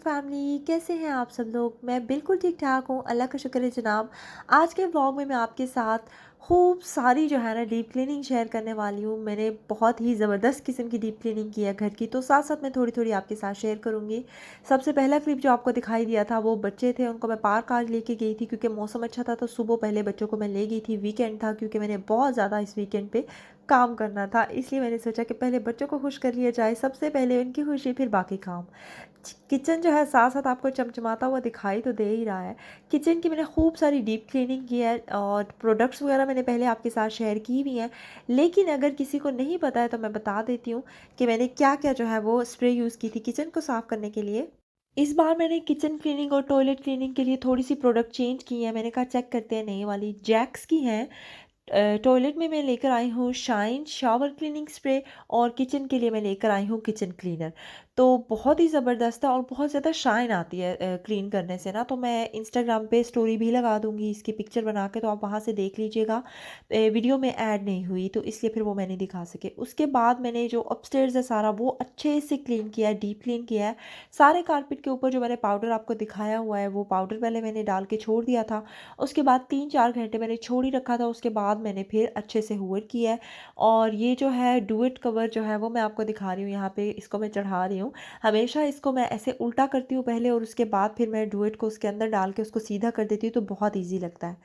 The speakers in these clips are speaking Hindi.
फैमिली, कैसे हैं आप सब लोग। मैं बिल्कुल ठीक ठाक हूँ, अल्लाह का शुक्र है जनाब। आज के व्लॉग में मैं आपके साथ खूब सारी जो है ना डीप क्लीनिंग शेयर करने वाली हूँ। मैंने बहुत ही ज़बरदस्त किस्म की डीप क्लीनिंग की है घर की, तो साथ साथ मैं थोड़ी थोड़ी आपके साथ शेयर करूँगी। सबसे पहला क्लिप जो आपको दिखाई दिया था वो बच्चे थे, उनको मैं पार्क आज लेके गई थी क्योंकि मौसम अच्छा था, तो सुबह पहले बच्चों को मैं ले गई थी। वीकेंड था क्योंकि मैंने बहुत ज़्यादा इस वीकेंड पे काम करना था, इसलिए मैंने सोचा कि पहले बच्चों को खुश कर लिया जाए, सबसे पहले उनकी खुशी फिर बाकी काम। किचन जो है साथ साथ आपको चमचमाता हुआ दिखाई तो दे ही रहा है। किचन की मैंने खूब सारी डीप क्लीनिंग की है और प्रोडक्ट्स वगैरह मैंने पहले आपके साथ शेयर की भी हैं, लेकिन अगर किसी को नहीं पता है तो मैं बता देती हूँ कि मैंने क्या क्या जो है वो स्प्रे यूज़ की थी किचन को साफ़ करने के लिए। इस बार मैंने किचन क्लीनिंग और टॉयलेट क्लीनिंग के लिए थोड़ी सी प्रोडक्ट चेंज की है। मैंने कहा चेक करते हैं, नई वाली जैक्स की हैं। टॉयलेट में मैं लेकर आई हूँ शाइन शावर क्लीनिंग स्प्रे, और किचन के लिए मैं लेकर आई हूँ किचन क्लीनर। तो बहुत ही ज़बरदस्त है और बहुत ज़्यादा शाइन आती है क्लीन करने से ना। तो मैं इंस्टाग्राम पे स्टोरी भी लगा दूँगी इसकी पिक्चर बना के, तो आप वहाँ से देख लीजिएगा। वीडियो में ऐड नहीं हुई तो इसलिए फिर वो मैं नहीं दिखा सके। उसके बाद मैंने जो अपस्टेयर्स है सारा वो अच्छे से क्लीन किया है, डीप क्लीन किया है। सारे कारपेट के ऊपर जो मैंने पाउडर आपको दिखाया हुआ है वो पाउडर पहले मैंने डाल के छोड़ दिया था। उसके बाद 3-4 घंटे मैंने छोड़ ही रखा था। उसके बाद मैंने फिर अच्छे से हूवर किया है। और ये जो है डुएट कवर जो है वो मैं आपको दिखा रही हूँ, यहाँ पे इसको मैं चढ़ा रही हूँ। हमेशा इसको मैं ऐसे उल्टा करती हूँ पहले, और उसके बाद फिर मैं डुएट को उसके अंदर डाल के उसको सीधा कर देती हूँ, तो बहुत ईजी लगता है।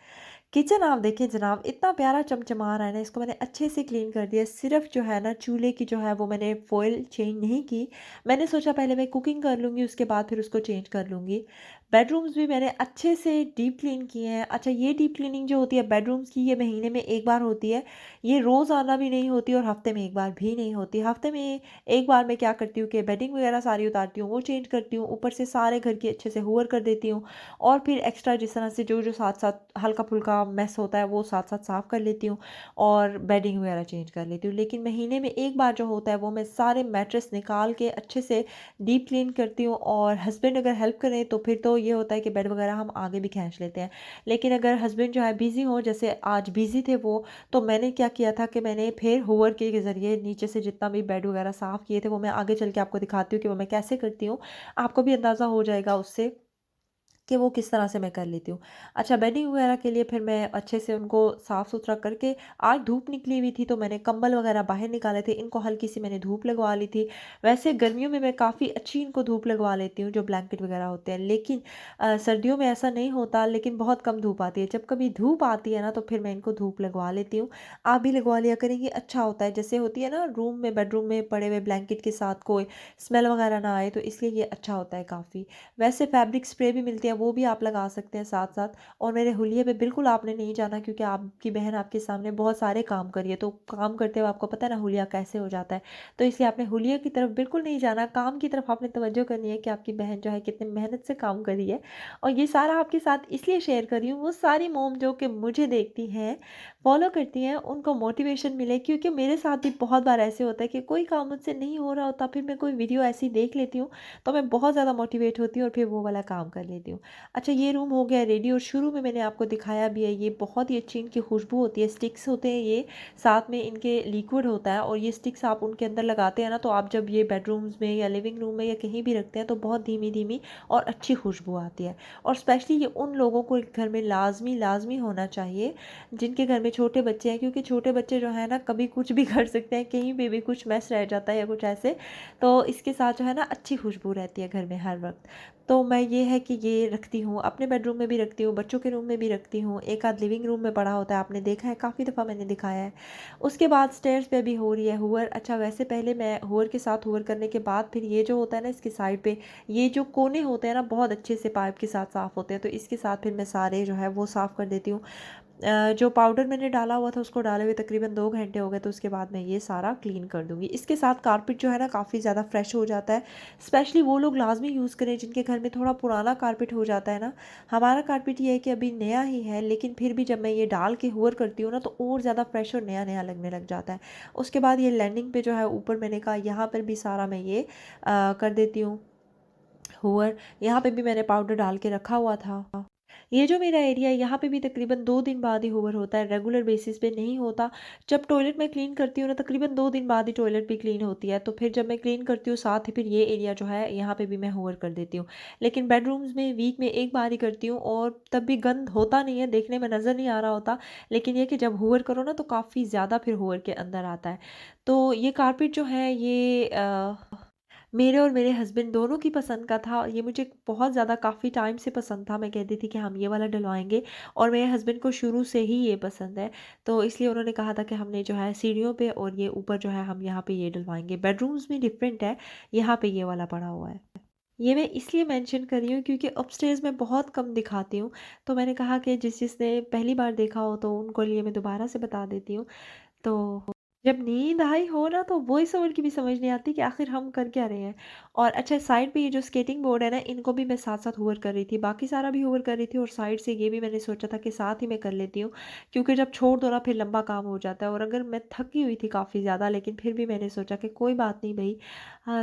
किचन आप देखिए जनाब, इतना प्यारा चमचमा रहा है ना। इसको मैंने अच्छे से क्लीन कर दिया। सिर्फ जो है ना चूल्हे की जो है वो मैंने फॉइल चेंज नहीं की। मैंने सोचा पहले मैं कुकिंग कर लूँगी, उसके बाद फिर उसको चेंज कर लूँगी। बेडरूम्स भी मैंने अच्छे से डीप क्लीन किए हैं। अच्छा, ये डीप क्लीनिंग जो होती है बेडरूम्स की, ये महीने में एक बार होती है। ये रोज़ाना भी नहीं होती और हफ्ते में एक बार भी नहीं होती। हफ्ते में एक बार मैं क्या करती हूँ कि बेडिंग वगैरह सारी उतारती हूँ, वो चेंज करती हूँ, ऊपर से सारे घर की अच्छे से हूवर कर देती हूँ। और फिर एक्स्ट्रा जिस तरह से जो जो साथ साथ हल्का फुल्का मैस होता है वो साथ साथ साफ़ कर लेती हूँ, और बेडिंग वगैरह चेंज कर लेती हूँ। लेकिन महीने में एक बार जो होता है वो मैं सारे मैट्रेस निकाल के अच्छे से डीप क्लीन करती हूँ। और हस्बैंड अगर हेल्प करें तो फिर तो ये होता है कि बेड वगैरह हम आगे भी खींच लेते हैं। लेकिन अगर हस्बैंड जो है बिज़ी हो, जैसे आज बिज़ी थे वो, तो मैंने क्या किया था कि मैंने फिर होवर के ज़रिए नीचे से जितना भी बेड वगैरह साफ़ किए थे वो मैं आगे चल के आपको दिखाती हूँ कि वो मैं कैसे करती हूँ। आपको भी अंदाज़ा हो जाएगा उससे कि वो किस तरह से मैं कर लेती हूँ। अच्छा, बेडिंग वगैरह के लिए फिर मैं अच्छे से उनको साफ़-सुथरा करके, आज धूप निकली हुई थी तो मैंने कंबल वगैरह बाहर निकाले थे, इनको हल्की सी मैंने धूप लगवा ली थी। वैसे गर्मियों में मैं काफ़ी अच्छी इनको धूप लगवा लेती हूँ, जो ब्लैंकेट वगैरह होते हैं, लेकिन सर्दियों में ऐसा नहीं होता, लेकिन बहुत कम धूप आती है। जब कभी धूप आती है ना तो फिर मैं इनको धूप लगवा लेती हूँ। आप भी लगवा लिया करेंगे, अच्छा होता है। जैसे होती है ना रूम में, बेडरूम में पड़े हुए ब्लैंकेट के साथ कोई स्मेल वगैरह ना आए, तो इसलिए ये अच्छा होता है काफ़ी। वैसे फैब्रिक स्प्रे भी मिलती है, वो भी आप लगा सकते हैं साथ साथ। और मेरे हुलिये पे बिल्कुल आपने नहीं जाना, क्योंकि आपकी बहन आपके सामने बहुत सारे काम कर रही है, तो काम करते हुए आपको पता है ना हुलिया कैसे हो जाता है। तो इसलिए आपने हुलिये की तरफ बिल्कुल नहीं जाना, काम की तरफ आपने तवज्जो करनी है कि आपकी बहन जो है कितनी मेहनत से काम कर रही है। और ये सारा आपके साथ इसलिए शेयर कर रही हूँ, वो सारी मोम जो कि मुझे देखती हैं, फॉलो करती हैं, उनको मोटिवेशन मिले। क्योंकि मेरे साथ भी बहुत बार ऐसे होता है कि कोई काम मुझसे नहीं हो रहा होता, फिर मैं कोई वीडियो ऐसी देख लेती हूँ तो मैं बहुत ज़्यादा मोटिवेट होती हूँ और फिर वो वाला काम कर लेती हूँ। अच्छा, ये रूम हो गया रेडी, और शुरू में मैंने आपको दिखाया भी है, ये बहुत ही अच्छी इनकी खुशबू होती है। स्टिक्स होते हैं ये, साथ में इनके लिक्विड होता है, और ये स्टिक्स आप उनके अंदर लगाते हैं ना, तो आप जब ये बेडरूम्स में या लिविंग रूम में या कहीं भी रखते हैं तो बहुत धीमी धीमी और अच्छी खुशबू आती है। और स्पेशली ये उन लोगों को घर में लाजमी लाजमी होना चाहिए जिनके घर में छोटे बच्चे हैं, क्योंकि छोटे बच्चे जो है ना कभी कुछ भी कर सकते हैं, कहीं पे भी कुछ मैस रह जाता है या कुछ ऐसे। तो इसके साथ जो है ना अच्छी खुशबू रहती है घर में हर वक्त। तो मैं ये है कि ये रखती हूँ, अपने बेडरूम में भी रखती हूँ, बच्चों के रूम में भी रखती हूँ, एक आध लिविंग रूम में पड़ा होता है, आपने देखा है, काफ़ी दफ़ा मैंने दिखाया है। उसके बाद स्टेयर्स पे भी हो रही है हूवर। अच्छा, वैसे पहले मैं हूवर के साथ हूवर करने के बाद फिर ये जो होता है ना इसकी साइड पे, ये जो कोने होते हैं ना बहुत अच्छे से पाइप के साथ साफ़ होते हैं, तो इसके साथ फिर मैं सारे जो है वो साफ़ कर देती हूँ। जो पाउडर मैंने डाला हुआ था उसको डाले हुए तकरीबन 2 घंटे हो गए, तो उसके बाद मैं ये सारा क्लीन कर दूँगी। इसके साथ कारपेट जो है ना काफ़ी ज़्यादा फ्रेश हो जाता है। स्पेशली वो लोग लाज़मी यूज़ करें जिनके घर में थोड़ा पुराना कारपेट हो जाता है ना। हमारा कारपेट ये है कि अभी नया ही है, लेकिन फिर भी जब मैं ये डाल के हूवर करती हूँ ना तो और ज़्यादा फ्रेश और नया-नया लगने लग जाता है। उसके बाद ये लैंडिंग पे जो है ऊपर मैंने कहा यहाँ पर भी सारा मैं ये कर देती हूँ हूवर। यहाँ पे भी मैंने पाउडर डाल के रखा हुआ था। ये जो मेरा एरिया है यहाँ पे भी तकरीबन 2 दिन बाद ही हूवर होता है, रेगुलर बेसिस पे नहीं होता। जब टॉयलेट मैं क्लीन करती हूँ ना तकरीबन 2 दिन बाद ही टॉयलेट भी क्लीन होती है, तो फिर जब मैं क्लीन करती हूँ साथ ही फिर ये एरिया जो है यहाँ पे भी मैं हूवर कर देती हूँ। लेकिन बेडरूम्स में वीक में 1 बार ही करती हूँ और तब भी गंद होता नहीं है, देखने में नज़र नहीं आ रहा होता। लेकिन ये कि जब हूवर करो ना तो काफ़ी ज़्यादा फिर हूवर के अंदर आता है। तो ये कारपेट जो है ये मेरे और मेरे हस्बैंड दोनों की पसंद का था। ये मुझे बहुत ज़्यादा काफ़ी टाइम से पसंद था। मैं कहती थी कि हम ये वाला डलवाएँगे और मेरे हस्बैंड को शुरू से ही ये पसंद है। तो इसलिए उन्होंने कहा था कि हमने जो है सीढ़ियों पे और ये ऊपर जो है हम यहाँ पे ये डलवाएँगे। बेडरूम्स में डिफरेंट है, यहाँ पे ये वाला पड़ा हुआ है। ये मैं इसलिए मेंशन कर रही हूँ क्योंकि अपस्टेयर्स मैं बहुत कम दिखाती हूँ। तो मैंने कहा कि जिसने पहली बार देखा हो तो उनको लिए मैं दोबारा से बता देती हूँ। तो जब नींद आई हो ना तो वॉइस ओवर की भी समझ नहीं आती कि आखिर हम कर क्या रहे हैं। और अच्छा साइड पे ये जो स्केटिंग बोर्ड है ना इनको भी मैं साथ-साथ हूवर कर रही थी। बाकी सारा भी हूवर कर रही थी और साइड से ये भी मैंने सोचा था कि साथ ही मैं कर लेती हूँ। क्योंकि जब छोड़ दो ना फिर लंबा काम हो जाता है और अगर मैं थकी हुई थी काफ़ी ज़्यादा लेकिन फिर भी मैंने सोचा कि कोई बात नहीं भई,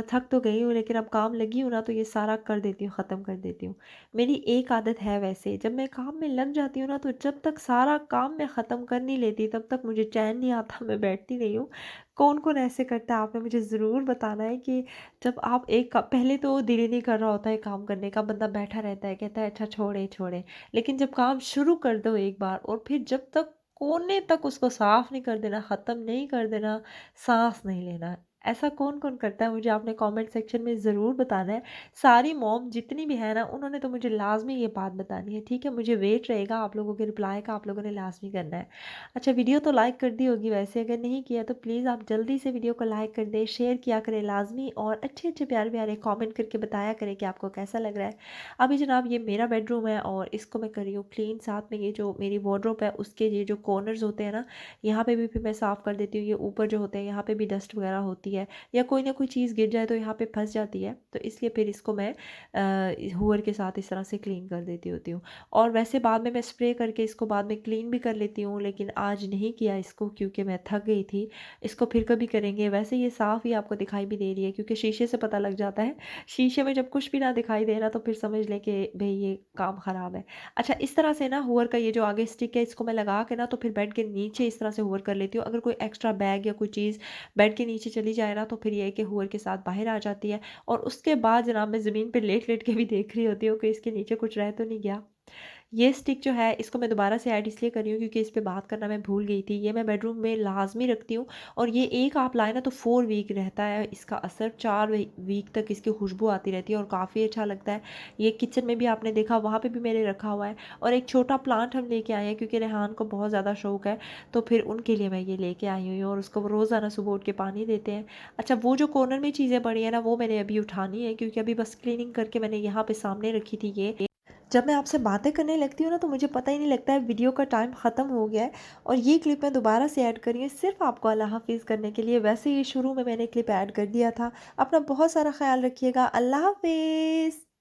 थक तो गई हूँ लेकिन अब काम लगी हूँ ना तो ये सारा कर देती हूँ, ख़त्म कर देती हूँ। मेरी एक आदत है वैसे, जब मैं काम में लग जाती हूँ ना तो जब तक सारा काम मैं ख़त्म कर नहीं लेती तब तक मुझे चैन नहीं आता, मैं बैठती नहीं हूँ। कौन-कौन ऐसे करता है आपने मुझे ज़रूर बताना है कि जब आप एक क पहले तो दिल ही नहीं कर रहा होता है काम करने का, बंदा बैठा रहता है, कहता है अच्छा छोड़े, छोड़े। लेकिन जब काम शुरू कर दो एक बार और फिर जब तक कोने तक उसको साफ़ नहीं कर देना, ख़त्म नहीं कर देना, साँस नहीं लेना। ऐसा कौन-कौन करता है मुझे आपने कमेंट सेक्शन में ज़रूर बताना है। सारी मॉम जितनी भी है ना उन्होंने तो मुझे लाज़मी ये बात बतानी है, ठीक है? मुझे वेट रहेगा आप लोगों के रिप्लाई का, आप लोगों ने लाज़मी करना है। अच्छा वीडियो तो लाइक कर दी होगी वैसे, अगर नहीं किया तो प्लीज़ आप जल्दी से वीडियो को लाइक कर दें, शेयर किया करें लाज़मी और अच्छे-अच्छे प्यारे-प्यारे कमेंट करके बताया करें कि आपको कैसा लग रहा है। अभी जनाब ये मेरा बेडरूम है और इसको मैं कर रही हूँ क्लीन, साथ में ये जो मेरी वार्डरोब है उसके ये जो कॉर्नर्स होते हैं ना, यहाँ पे भी फिर मैं साफ़ कर देती हूँ। ये ऊपर जो होते हैं यहाँ पे भी डस्ट वगैरह होती है या कोई ना कोई चीज़ गिर जाए तो यहाँ पे फँस जाती है, तो इसलिए फिर इसको मैं हूवर के साथ इस तरह से क्लीन कर देती होती हूँ। और वैसे बाद में मैं स्प्रे करके इसको बाद में क्लीन भी कर लेती हूँ, लेकिन आज नहीं किया इसको क्योंकि मैं थक गई थी। इसको फिर कभी करेंगे। वैसे ये साफ़ ही आपको दिखाई भी दे रही है क्योंकि शीशे से पता लग जाता है। शीशे में जब कुछ भी ना दिखाई दे रहा तो फिर समझ लें कि भई ये काम ख़राब है। अच्छा इस तरह से ना हूवर का ये जो आगे स्टिक है इसको मैं लगा के ना तो फिर बेड के नीचे इस तरह से हूवर कर लेती हूँ। अगर कोई एक्स्ट्रा बैग या कोई चीज़ बेड के नीचे चली जाए ना तो फिर ये है कि हूवर के साथ बाहर आ जाती है। और उसके बाद जनाब मैं ज़मीन पे लेट-लेट के भी देख रही होती हूँ कि इसके नीचे कुछ रह तो नहीं गया। ये स्टिक जो है इसको मैं दोबारा से ऐड इसलिए कर रही हूँ क्योंकि इस पे बात करना मैं भूल गई थी। ये मैं बेडरूम में लाज़मी रखती हूँ और ये एक आप लाएँ ना तो 4 वीक रहता है इसका असर, 4 वीक तक इसकी खुशबू आती रहती है और काफ़ी अच्छा लगता है। ये किचन में भी आपने देखा वहाँ पे भी मैंने रखा हुआ है और एक छोटा प्लांट हम लेके आए हैं क्योंकि रेहान को बहुत ज़्यादा शौक है, तो फिर उनके लिए मैं ये लेके आई हुई हूँ और उसको रोज़ाना सुबह उठ के पानी देते हैं। अच्छा वो जो कॉर्नर में चीज़ें पड़ी हैं ना वो मैंने अभी उठानी है क्योंकि अभी बस क्लीनिंग करके मैंने यहाँ पे सामने रखी थी ये। जब मैं आपसे बातें करने लगती हूँ ना तो मुझे पता ही नहीं लगता है वीडियो का टाइम ख़त्म हो गया है और ये क्लिप मैं दोबारा से ऐड करी है सिर्फ आपको अल्लाह हाफिज़ करने के लिए। वैसे ये शुरू में मैंने क्लिप ऐड कर दिया था। अपना बहुत सारा ख्याल रखिएगा। अल्लाह हाफिज़।